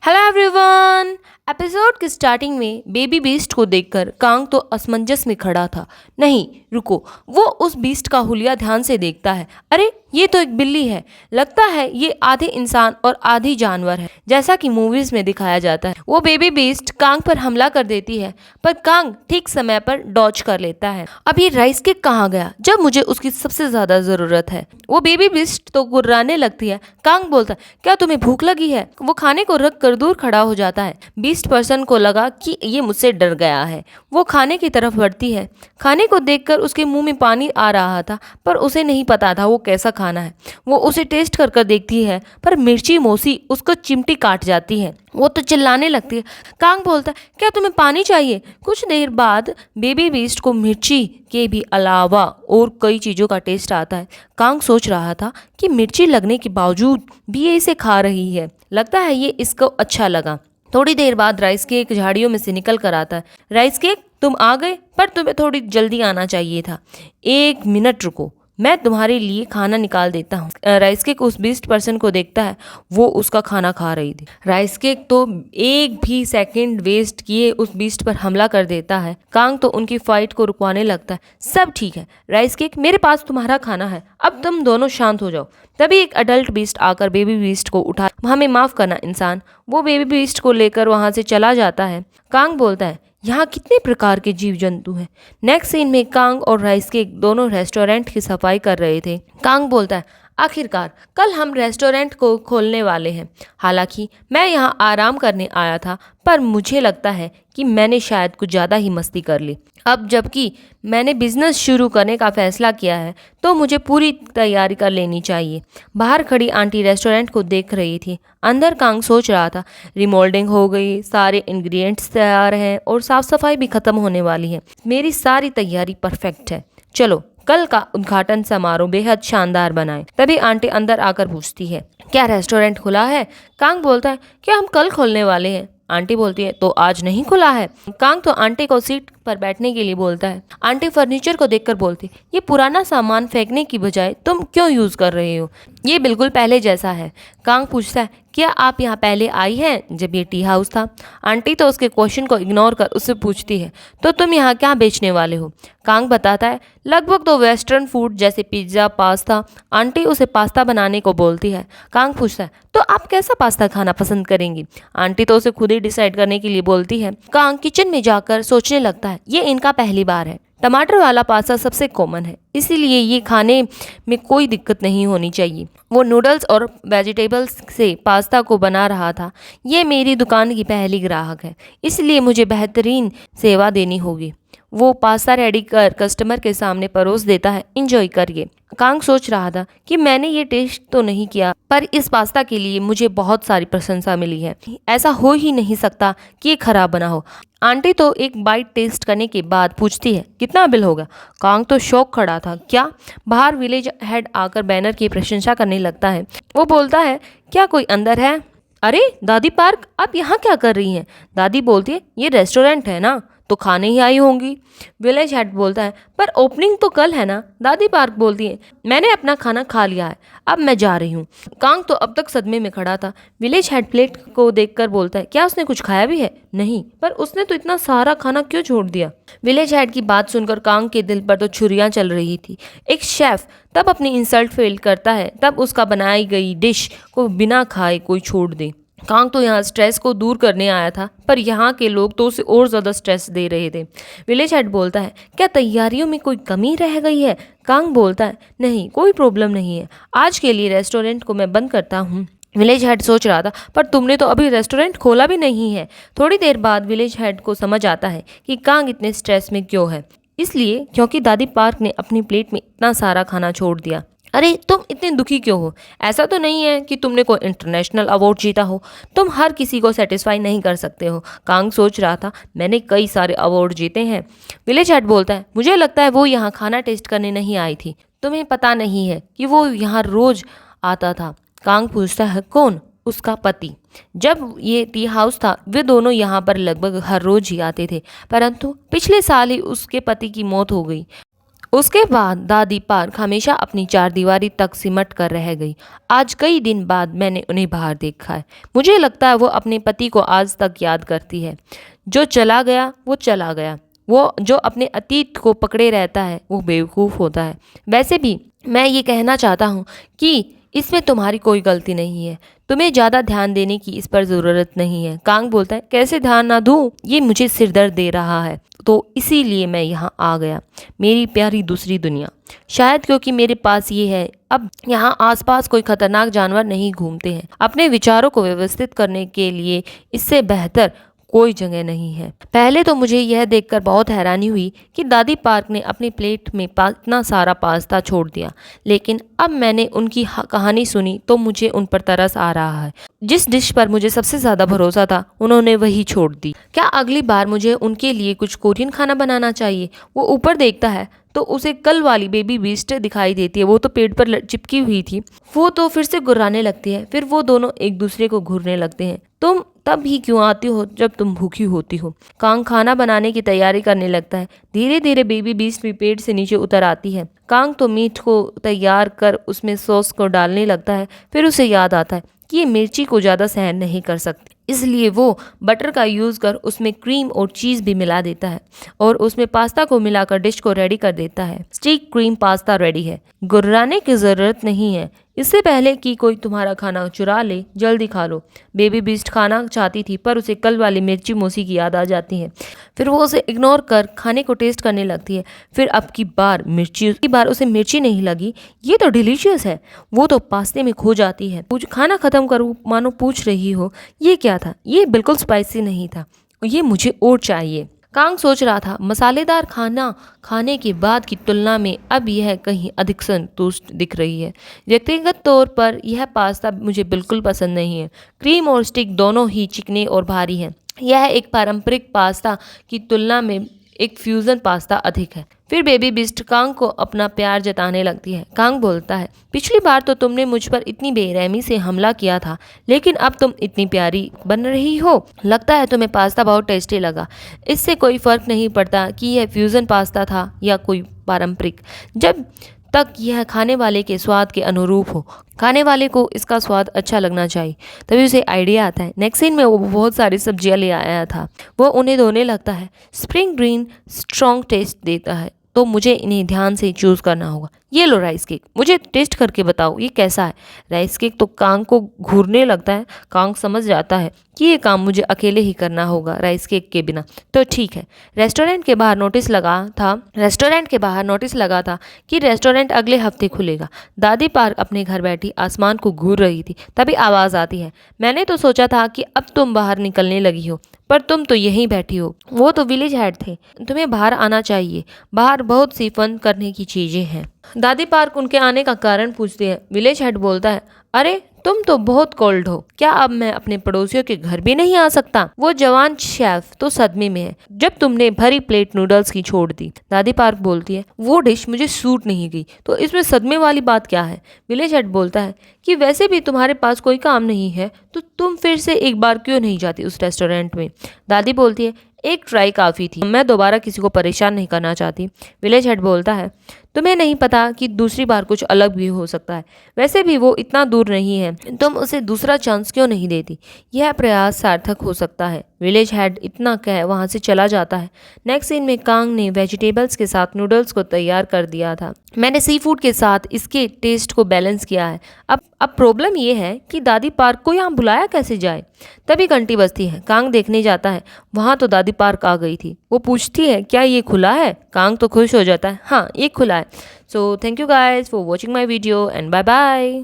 Hello everyone. Episode की starting में baby beast को देखकर कांग तो असमंजस में खड़ा था। नहीं रुको, वो उस बीस्ट का हुलिया ध्यान से देखता है। अरे ये तो एक बिल्ली है। लगता है ये आधे इंसान और आधी जानवर है, जैसा कि मूवीज में दिखाया जाता है। वो बेबी बीस्ट कांग पर हमला कर देती है, पर कांग ठीक समय पर डॉज कर लेता है। अब ये राइस केक कहाँ गया जब मुझे उसकी सबसे ज्यादा जरूरत है। वो बेबी बीस्ट तो गुर्राने लगती है। कांग बोलता है, क्या तुम्हें भूख लगी है? वो खाने को रख कर दूर खड़ा हो जाता है। बीस्ट पर्सन को लगा कि ये मुझसे डर गया है। वो खाने की तरफ बढ़ती है। खाने को देखकर उसके मुंह में पानी आ रहा था, पर उसे नहीं पता था वो कैसा खाना है। वो उसे टेस्ट कर कर देखती है, पर मिर्ची मौसी उसको चिमटी काट जाती है। वो तो चिल्लाने लगती है। कांग बोलता है, क्या तुम्हें पानी चाहिए? कुछ देर बाद बेबी बीस्ट को मिर्ची के भी अलावा और कई चीज़ों का टेस्ट आता है। कांग सोच रहा था कि मिर्ची लगने के बावजूद भी ये इसे खा रही है। लगता है ये इसको अच्छा लगा। थोड़ी देर बाद राइस केक झाड़ियों में से निकल कर आता है। राइस केक, तुम आ गए, पर तुम्हें थोड़ी जल्दी आना चाहिए था। 1 मिनट रुको, मैं तुम्हारे लिए खाना निकाल देता हूँ। राइस केक उस बीस्ट पर्सन को देखता है। वो उसका खाना खा रही थी। राइस केक तो एक भी सेकंड वेस्ट किए उस बीस्ट पर हमला कर देता है। कांग तो उनकी फाइट को रुकवाने लगता है। सब ठीक है राइस केक, मेरे पास तुम्हारा खाना है, अब तुम दोनों शांत हो जाओ। तभी एक अडल्ट बीस्ट आकर बेबी बीस्ट को उठा, हमें माफ करना इंसान। वो बेबी बीस्ट को लेकर वहां से चला जाता है। कांग बोलता है, यहाँ कितने प्रकार के जीव जंतु हैं। नेक्स्ट सीन में कांग और राइस केक दोनों रेस्टोरेंट की सफाई कर रहे थे। कांग बोलता है, आखिरकार कल हम रेस्टोरेंट को खोलने वाले हैं। हालांकि मैं यहाँ आराम करने आया था, पर मुझे लगता है कि मैंने शायद कुछ ज़्यादा ही मस्ती कर ली। अब जबकि मैंने बिजनेस शुरू करने का फैसला किया है, तो मुझे पूरी तैयारी कर लेनी चाहिए। बाहर खड़ी आंटी रेस्टोरेंट को देख रही थी। अंदर कांग सोच रहा था, रिमोल्डिंग हो गई, सारे इंग्रेडिएंट्स तैयार हैं और साफ सफाई भी खत्म होने वाली है। मेरी सारी तैयारी परफेक्ट है। चलो कल का उद्घाटन समारोह बेहद शानदार बनाएं। तभी आंटी अंदर आकर पूछती है, क्या रेस्टोरेंट खुला है? कांग बोलता है, क्या हम कल खोलने वाले हैं? आंटी बोलती है, तो आज नहीं खुला है। कांग तो आंटी को सीट पर बैठने के लिए बोलता है। आंटी फर्नीचर को देखकर बोलती, ये पुराना सामान फेंकने की बजाय तुम क्यों यूज कर रहे हो? ये बिल्कुल पहले जैसा है। कांग पूछता है, क्या आप यहाँ पहले आई हैं जब ये टी हाउस था? आंटी तो उसके क्वेश्चन को इग्नोर कर उससे पूछती है, तो तुम यहाँ क्या बेचने वाले हो? कांग बताता है, लगभग तो वेस्टर्न फूड जैसे पिज्ज़ा, पास्ता। आंटी उसे पास्ता बनाने को बोलती है। कांग पूछता है, तो आप कैसा पास्ता खाना पसंद करेंगी? आंटी तो उसे खुद ही डिसाइड करने के लिए बोलती है। कांग किचन में जाकर सोचने लगता है, ये इनका पहली बार है। टमाटर वाला पास्ता सबसे कॉमन है, इसीलिए ये खाने में कोई दिक्कत नहीं होनी चाहिए। वो नूडल्स और वेजिटेबल्स से पास्ता को बना रहा था। ये मेरी दुकान की पहली ग्राहक है, इसलिए मुझे बेहतरीन सेवा देनी होगी। वो पास्ता रेडी कर कस्टमर के सामने परोस देता है। इंजॉय करिए। कांग सोच रहा था कि मैंने ये टेस्ट तो नहीं किया, पर इस पास्ता के लिए मुझे बहुत सारी प्रशंसा मिली है। ऐसा हो ही नहीं सकता कि ये खराब बना हो। आंटी तो एक बाइट टेस्ट करने के बाद पूछती है, कितना बिल होगा? कांग तो शौक खड़ा था। क्या? बाहर विलेज हेड आकर बैनर की प्रशंसा करने लगता है। वो बोलता है, क्या कोई अंदर है? अरे दादी पार्क, आप यहाँ क्या कर रही हैं? दादी बोलती है, ये रेस्टोरेंट है ना, तो खाने ही आई होंगी। विलेज हेड बोलता है, पर ओपनिंग तो कल है ना। दादी पार्क बोलती है, मैंने अपना खाना खा लिया है, अब मैं जा रही हूँ। कांग तो अब तक सदमे में खड़ा था। विलेज हेड प्लेट को देखकर बोलता है, क्या उसने कुछ खाया भी है? नहीं, पर उसने तो इतना सारा खाना क्यों छोड़ दिया? विलेज हेड की बात सुनकर कांग के दिल पर तो छुरियां चल रही थी। एक शेफ तब अपनी इंसल्ट फेल करता है, तब उसका बनाई गई डिश को बिना खाए कोई छोड़ दे। कांग तो यहाँ स्ट्रेस को दूर करने आया था, पर यहाँ के लोग तो उसे और ज़्यादा स्ट्रेस दे रहे थे। विलेज हेड बोलता है, क्या तैयारियों में कोई कमी रह गई है? कांग बोलता है, नहीं, कोई प्रॉब्लम नहीं है। आज के लिए रेस्टोरेंट को मैं बंद करता हूँ। विलेज हेड सोच रहा था, पर तुमने तो अभी रेस्टोरेंट खोला भी नहीं है। थोड़ी देर बाद विलेज हेड को समझ आता है कि कांग इतने स्ट्रेस में क्यों है। इसलिए क्योंकि दादी पार्क ने अपनी प्लेट में इतना सारा खाना छोड़ दिया। अरे तुम इतने दुखी क्यों हो? ऐसा तो नहीं है कि तुमने कोई इंटरनेशनल अवार्ड जीता हो। तुम हर किसी को सेटिस्फाई नहीं कर सकते हो। कांग सोच रहा था, मैंने कई सारे अवार्ड जीते हैं। विलेज हेड बोलता है, मुझे लगता है वो यहाँ खाना टेस्ट करने नहीं आई थी। तुम्हें पता नहीं है कि वो यहाँ रोज आता था? कांग पूछता है, कौन? उसका पति। जब ये टी हाउस था, वे दोनों यहाँ पर लगभग हर रोज ही आते थे, परंतु पिछले साल ही उसके पति की मौत हो गई। उसके बाद दादी पार्क हमेशा अपनी चारदीवारी तक सिमट कर रह गई। आज कई दिन बाद मैंने उन्हें बाहर देखा है। मुझे लगता है वो अपने पति को आज तक याद करती है। जो चला गया वो चला गया। वो जो अपने अतीत को पकड़े रहता है वो बेवकूफ़ होता है। वैसे भी मैं ये कहना चाहता हूँ कि इसमें तुम्हारी कोई गलती नहीं है। तुम्हें ज़्यादा ध्यान देने की इस पर ज़रूरत नहीं है। कांग बोलता है, कैसे ध्यान ना दूँ? ये मुझे सिर दर्द दे रहा है, तो इसीलिए मैं यहाँ आ गया। मेरी प्यारी दूसरी दुनिया। शायद क्योंकि मेरे पास ये है। अब यहाँ आसपास कोई खतरनाक जानवर नहीं घूमते हैं। अपने विचारों को व्यवस्थित करने के लिए इससे बेहतर कोई जगह नहीं है। पहले तो मुझे यह देखकर बहुत हैरानी हुई कि दादी पार्क ने अपनी प्लेट में इतना सारा पास्ता छोड़ दिया, लेकिन अब मैंने उनकी कहानी सुनी तो मुझे उन पर तरस आ रहा है। जिस डिश पर मुझे सबसे ज़्यादा भरोसा था उन्होंने वही छोड़ दी। क्या अगली बार मुझे उनके लिए कुछ कोरियन खाना बनाना चाहिए? वो ऊपर देखता है तो उसे कल वाली बेबी बीस्ट दिखाई देती है। वो तो पेड़ पर चिपकी हुई थी। वो तो फिर से गुर्राने लगती है। फिर वो दोनों एक दूसरे को घूरने लगते हैं। तुम तब ही क्यों आती हो जब तुम भूखी होती हो? कांग खाना बनाने की तैयारी करने लगता है। धीरे धीरे बेबी बीस्ट भी पेड़ से नीचे उतर आती है। कांग तो मीट को तैयार कर उसमें सॉस को डालने लगता है। फिर उसे याद आता है कि ये मिर्ची को ज़्यादा सहन नहीं कर सकती, इसलिए वो बटर का यूज़ कर उसमें क्रीम और चीज़ भी मिला देता है और उसमें पास्ता को मिलाकर डिश को रेडी कर देता है। स्टीक क्रीम पास्ता रेडी है। गुर्राने की ज़रूरत नहीं है। इससे पहले कि कोई तुम्हारा खाना चुरा ले, जल्दी खा लो। बेबी बीस्ट खाना चाहती थी पर उसे कल वाली मिर्ची मौसी की याद आ जाती है। फिर वो उसे इग्नोर कर खाने को टेस्ट करने लगती है। फिर अब की बार उसे मिर्ची नहीं लगी। ये तो डिलीशियस है। वो तो पास्ते में खो जाती है। खाना खत्म करो मानो पूछ रही हो, ये क्या था? ये बिल्कुल स्पाइसी नहीं था। ये मुझे और चाहिए। कांग सोच रहा था, मसालेदार खाना खाने के बाद की तुलना में अब यह कहीं अधिक संतुष्ट दिख रही है। व्यक्तिगत तौर पर यह पास्ता मुझे बिल्कुल पसंद नहीं है। क्रीम और स्टिक दोनों ही चिकने और भारी हैं। यह एक पारंपरिक पास्ता की तुलना में एक फ्यूजन पास्ता अधिक है। फिर बेबी बीस्ट कांग को अपना प्यार जताने लगती है। कांग बोलता है, पिछली बार तो तुमने मुझ पर इतनी बेरहमी से हमला किया था, लेकिन अब तुम इतनी प्यारी बन रही हो। लगता है तुम्हें पास्ता बहुत टेस्टी लगा। इससे कोई फर्क नहीं पड़ता कि यह फ्यूजन पास्ता था या कोई पारंपरिक, जब तक यह खाने वाले के स्वाद के अनुरूप हो। खाने वाले को इसका स्वाद अच्छा लगना चाहिए। तभी उसे आइडिया आता है। नेक्स्ट सीन में वो बहुत सारी सब्जियां ले आया था। वो उन्हें धोने लगता है। स्प्रिंग ग्रीन स्ट्रॉन्ग टेस्ट देता है, तो मुझे इन्हें ध्यान से चूज़ करना होगा। ये लो राइस केक, मुझे टेस्ट करके बताओ ये कैसा है। राइस केक तो कांग को घूरने लगता है। कांग समझ जाता है कि ये काम मुझे अकेले ही करना होगा राइस केक के बिना। तो ठीक है। रेस्टोरेंट के बाहर नोटिस लगा था कि रेस्टोरेंट अगले हफ्ते खुलेगा। दादी पार्क अपने घर बैठी आसमान को घूर रही थी। तभी आवाज़ आती है, मैंने तो सोचा था कि अब तुम बाहर निकलने लगी हो, पर तुम तो यहीं बैठी हो। वो तो विलेज हेड थे। तुम्हें बाहर आना चाहिए। बाहर बहुत सी फन करने की चीज़ें हैं। दादी पार्क उनके आने का कारण पूछती है। विलेज हेड बोलता है, अरे तुम तो बहुत कोल्ड हो। क्या अब मैं अपने पड़ोसियों के घर भी नहीं आ सकता? वो जवान शेफ तो सदमे में है जब तुमने भरी प्लेट नूडल्स की छोड़ दी। दादी पार्क बोलती है, वो डिश मुझे सूट नहीं गई, तो इसमें सदमे वाली बात क्या है? विलेज हेड बोलता है कि वैसे भी तुम्हारे पास कोई काम नहीं है, तो तुम फिर से एक बार क्यों नहीं जाती उस रेस्टोरेंट में? दादी बोलती है, एक ट्राई काफ़ी थी। मैं दोबारा किसी को परेशान नहीं करना चाहती। विलेज हेड बोलता है, तुम्हें नहीं पता कि दूसरी बार कुछ अलग भी हो सकता है। वैसे भी वो इतना दूर नहीं है, तुम उसे दूसरा चांस क्यों नहीं देती? यह प्रयास सार्थक हो सकता है। विलेज हेड इतना कह वहाँ से चला जाता है। नेक्स्ट सीन में कांग ने वेजिटेबल्स के साथ नूडल्स को तैयार कर दिया था। मैंने सी फूड के साथ इसके टेस्ट को बैलेंस किया है। अब प्रॉब्लम यह है कि दादी पार्क को यहाँ बुलाया कैसे जाए? तभी घंटी बजती है। कांग देखने जाता है। वहाँ तो दादी पार्क आ गई थी। वो पूछती है, क्या ये खुला है? कांग तो खुश हो जाता है, हाँ ये खुला है। So thank you guys for watching my video and bye bye.